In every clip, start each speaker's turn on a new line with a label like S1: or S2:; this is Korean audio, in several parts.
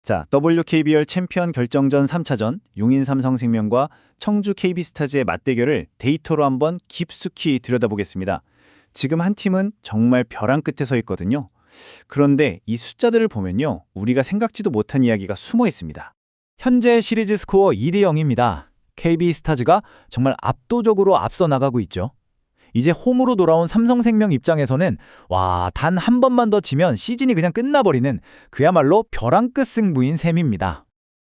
S1: 자, WKBL 챔피언 결정전 3차전 용인 삼성생명과 청주 KB스타즈의 맞대결을 데이터로 한번 깊숙이 들여다보겠습니다. 지금 한 팀은 정말 벼랑 끝에 서 있거든요. 그런데 이 숫자들을 보면요, 우리가 생각지도 못한 이야기가 숨어 있습니다.
S2: 현재 시리즈 스코어 2대 0입니다. KB스타즈가 정말 압도적으로 앞서 나가고 있죠. 이제 홈으로 돌아온 삼성생명 입장에서는 단 한 번만 더 지면 시즌이 그냥 끝나버리는 그야말로 벼랑 끝 승부인 셈입니다.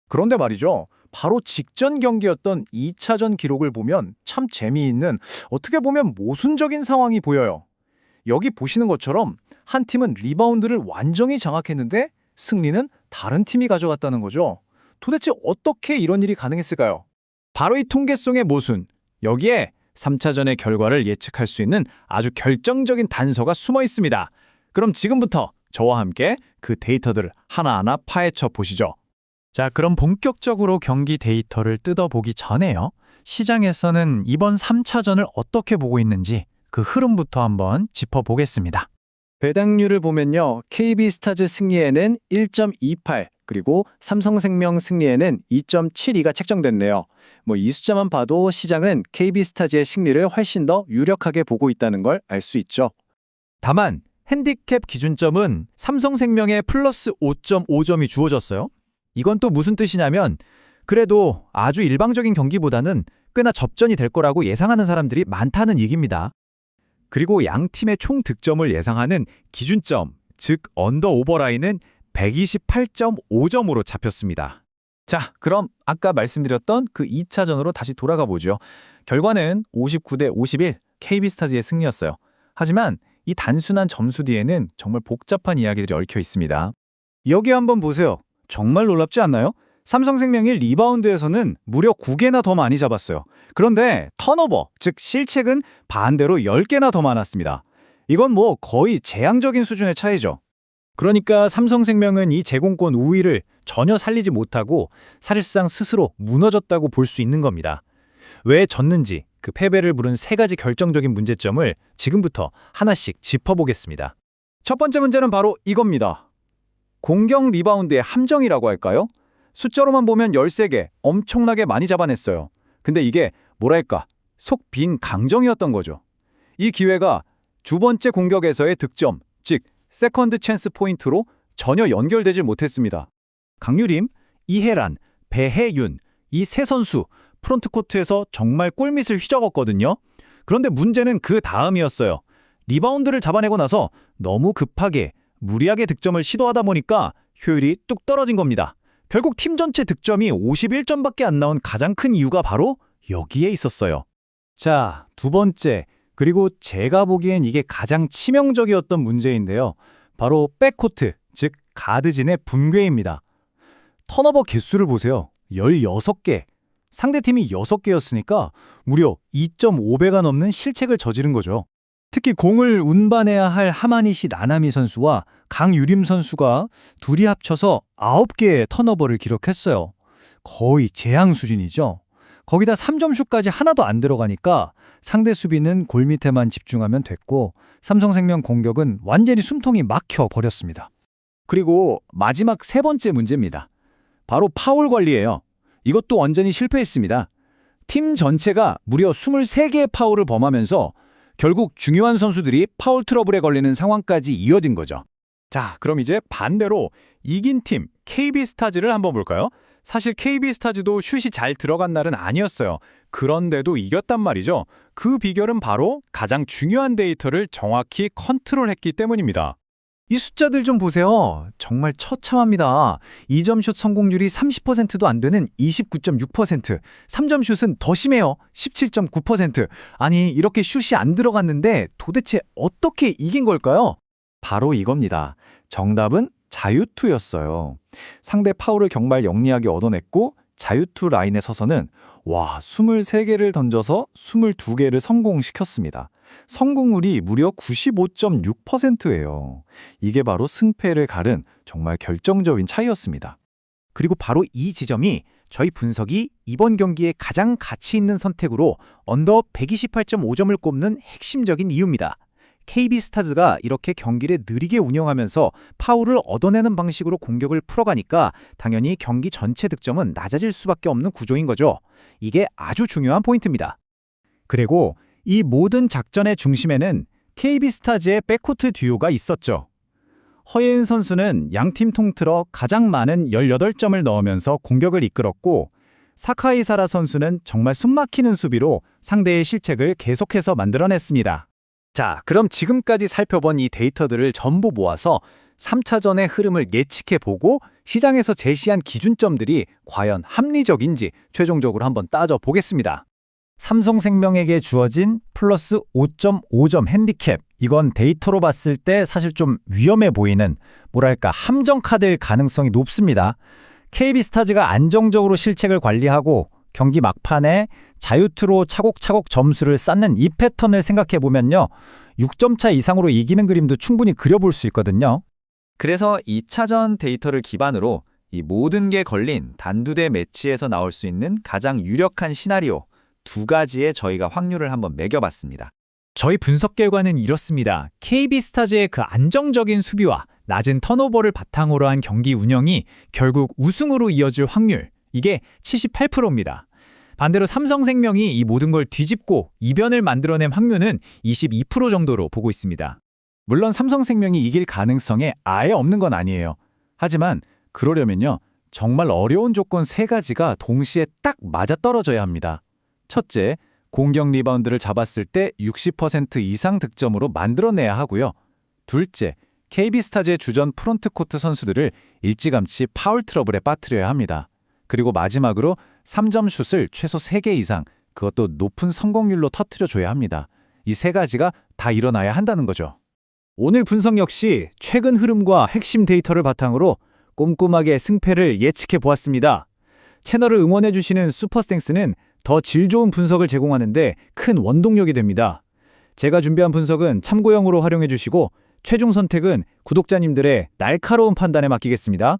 S3: 그런데 말이죠. 바로 직전 경기였던 2차전 기록을 보면 참 재미있는, 어떻게 보면 모순적인 상황이 보여요. 여기 보시는 것처럼 한 팀은 리바운드를 완전히 장악했는데 승리는 다른 팀이 가져갔다는 거죠. 도대체 어떻게 이런 일이 가능했을까요?
S4: 바로 이 통계성의 모순, 여기에 3차전의 결과를 예측할 수 있는 아주 결정적인 단서가 숨어 있습니다. 그럼 지금부터 저와 함께 그 데이터들을 하나하나 파헤쳐 보시죠.
S2: 자, 그럼 본격적으로 경기 데이터를 뜯어보기 전에요. 시장에서는 이번 3차전을 어떻게 보고 있는지 그 흐름부터 한번 짚어보겠습니다.
S1: 배당률을 보면요, KB스타즈 승리에는 1.28, 그리고 삼성생명 승리에는 2.72가 책정됐네요. 이 숫자만 봐도 시장은 KB스타즈의 승리를 훨씬 더 유력하게 보고 있다는 걸 알 수 있죠.
S2: 다만 핸디캡 기준점은 삼성생명에 플러스 5.5점이 주어졌어요. 이건 또 무슨 뜻이냐면 그래도 아주 일방적인 경기보다는 꽤나 접전이 될 거라고 예상하는 사람들이 많다는 얘기입니다.
S4: 그리고 양 팀의 총 득점을 예상하는 기준점, 즉 언더 오버라인은 128.5점으로 잡혔습니다.
S1: 자, 그럼 아까 말씀드렸던 그 2차전으로 다시 돌아가 보죠. 결과는 59대 51, KB스타즈의 승리였어요. 하지만 이 단순한 점수 뒤에는 정말 복잡한 이야기들이 얽혀 있습니다. 여기 한번 보세요. 정말 놀랍지 않나요? 삼성생명이 리바운드에서는 무려 9개나 더 많이 잡았어요. 그런데 턴오버, 즉 실책은 반대로 10개나 더 많았습니다. 이건 거의 재앙적인 수준의 차이죠. 그러니까 삼성생명은 이 제공권 우위를 전혀 살리지 못하고 사실상 스스로 무너졌다고 볼 수 있는 겁니다. 왜 졌는지 그 패배를 부른 3가지 결정적인 문제점을 지금부터 하나씩 짚어보겠습니다. 첫 번째 문제는 바로 이겁니다. 공격 리바운드의 함정이라고 할까요? 숫자로만 보면 13개, 엄청나게 많이 잡아냈어요. 근데 이게 속 빈 강정이었던 거죠. 이 기회가 두 번째 공격에서의 득점, 즉 세컨드 찬스 포인트로 전혀 연결되질 못했습니다. 강유림, 이해란, 배혜윤, 이 세 선수 프론트코트에서 정말 골밑을 휘저었거든요. 그런데 문제는 그 다음이었어요. 리바운드를 잡아내고 나서 너무 급하게 무리하게 득점을 시도하다 보니까 효율이 뚝 떨어진 겁니다. 결국 팀 전체 득점이 51점밖에 안 나온 가장 큰 이유가 바로 여기에 있었어요. 자, 두 번째, 그리고 제가 보기엔 이게 가장 치명적이었던 문제인데요. 바로 백코트, 즉 가드진의 붕괴입니다. 턴오버 개수를 보세요. 16개. 상대팀이 6개였으니까 무려 2.5배가 넘는 실책을 저지른 거죠. 특히 공을 운반해야 할 하마니시 나나미 선수와 강유림 선수가 둘이 합쳐서 9개의 턴오버를 기록했어요. 거의 재앙 수준이죠. 거기다 3점슛까지 하나도 안 들어가니까 상대 수비는 골 밑에만 집중하면 됐고 삼성생명 공격은 완전히 숨통이 막혀 버렸습니다. 그리고 마지막 세 번째 문제입니다. 바로 파울 관리예요. 이것도 완전히 실패했습니다. 팀 전체가 무려 23개의 파울을 범하면서 결국 중요한 선수들이 파울 트러블에 걸리는 상황까지 이어진 거죠. 자, 그럼 이제 반대로 이긴 팀 KB스타즈를 한번 볼까요? 사실 KB스타즈도 슛이 잘 들어간 날은 아니었어요. 그런데도 이겼단 말이죠. 그 비결은 바로 가장 중요한 데이터를 정확히 컨트롤했기 때문입니다. 이 숫자들 좀 보세요. 정말 처참합니다. 2점 슛 성공률이 30%도 안 되는 29.6%, 3점 슛은 더 심해요. 17.9%. 아니, 이렇게 슛이 안 들어갔는데 도대체 어떻게 이긴 걸까요? 바로 이겁니다. 정답은 자유투였어요. 상대 파울을 정말 영리하게 얻어냈고 자유투 라인에 서서는 23개를 던져서 22개를 성공시켰습니다. 성공률이 무려 95.6%예요. 이게 바로 승패를 가른 정말 결정적인 차이였습니다. 그리고 바로 이 지점이 저희 분석이 이번 경기에 가장 가치 있는 선택으로 언더 128.5점을 꼽는 핵심적인 이유입니다.
S2: KB스타즈가 이렇게 경기를 느리게 운영하면서 파울을 얻어내는 방식으로 공격을 풀어가니까 당연히 경기 전체 득점은 낮아질 수밖에 없는 구조인 거죠. 이게 아주 중요한 포인트입니다. 그리고 이 모든 작전의 중심에는 KB스타즈의 백코트 듀오가 있었죠. 허예은 선수는 양팀 통틀어 가장 많은 18점을 넣으면서 공격을 이끌었고, 사카이사라 선수는 정말 숨막히는 수비로 상대의 실책을 계속해서 만들어냈습니다.
S3: 자, 그럼 지금까지 살펴본 이 데이터들을 전부 모아서 3차전의 흐름을 예측해보고 시장에서 제시한 기준점들이 과연 합리적인지 최종적으로 한번 따져보겠습니다.
S2: 삼성생명에게 주어진 플러스 5.5점 핸디캡, 이건 데이터로 봤을 때 사실 좀 위험해 보이는, 뭐랄까, 함정 카드일 가능성이 높습니다. KB스타즈가 안정적으로 실책을 관리하고 경기 막판에 자유투로 차곡차곡 점수를 쌓는 이 패턴을 생각해보면요, 6점 차 이상으로 이기는 그림도 충분히 그려볼 수 있거든요.
S1: 그래서 2차전 데이터를 기반으로 이 모든 게 걸린 단두대 매치에서 나올 수 있는 가장 유력한 시나리오 2가지의 저희가 확률을 한번 매겨봤습니다.
S4: 저희 분석 결과는 이렇습니다. KB스타즈의 그 안정적인 수비와 낮은 턴오버를 바탕으로 한 경기 운영이 결국 우승으로 이어질 확률, 이게 78%입니다. 반대로 삼성생명이 이 모든 걸 뒤집고 이변을 만들어낸 확률은 22% 정도로 보고 있습니다.
S3: 물론 삼성생명이 이길 가능성이 아예 없는 건 아니에요. 하지만 그러려면요, 정말 어려운 조건 3가지가 동시에 딱 맞아떨어져야 합니다. 첫째, 공격 리바운드를 잡았을 때 60% 이상 득점으로 만들어내야 하고요. 둘째, KB스타즈의 주전 프론트코트 선수들을 일찌감치 파울 트러블에 빠뜨려야 합니다. 그리고 마지막으로 3점 슛을 최소 3개 이상, 그것도 높은 성공률로 터뜨려줘야 합니다. 이 3가지가 다 일어나야 한다는 거죠.
S2: 오늘 분석 역시 최근 흐름과 핵심 데이터를 바탕으로 꼼꼼하게 승패를 예측해 보았습니다. 채널을 응원해주시는 슈퍼스탱스는 더 질 좋은 분석을 제공하는데 큰 원동력이 됩니다. 제가 준비한 분석은 참고용으로 활용해 주시고 최종 선택은 구독자님들의 날카로운 판단에 맡기겠습니다.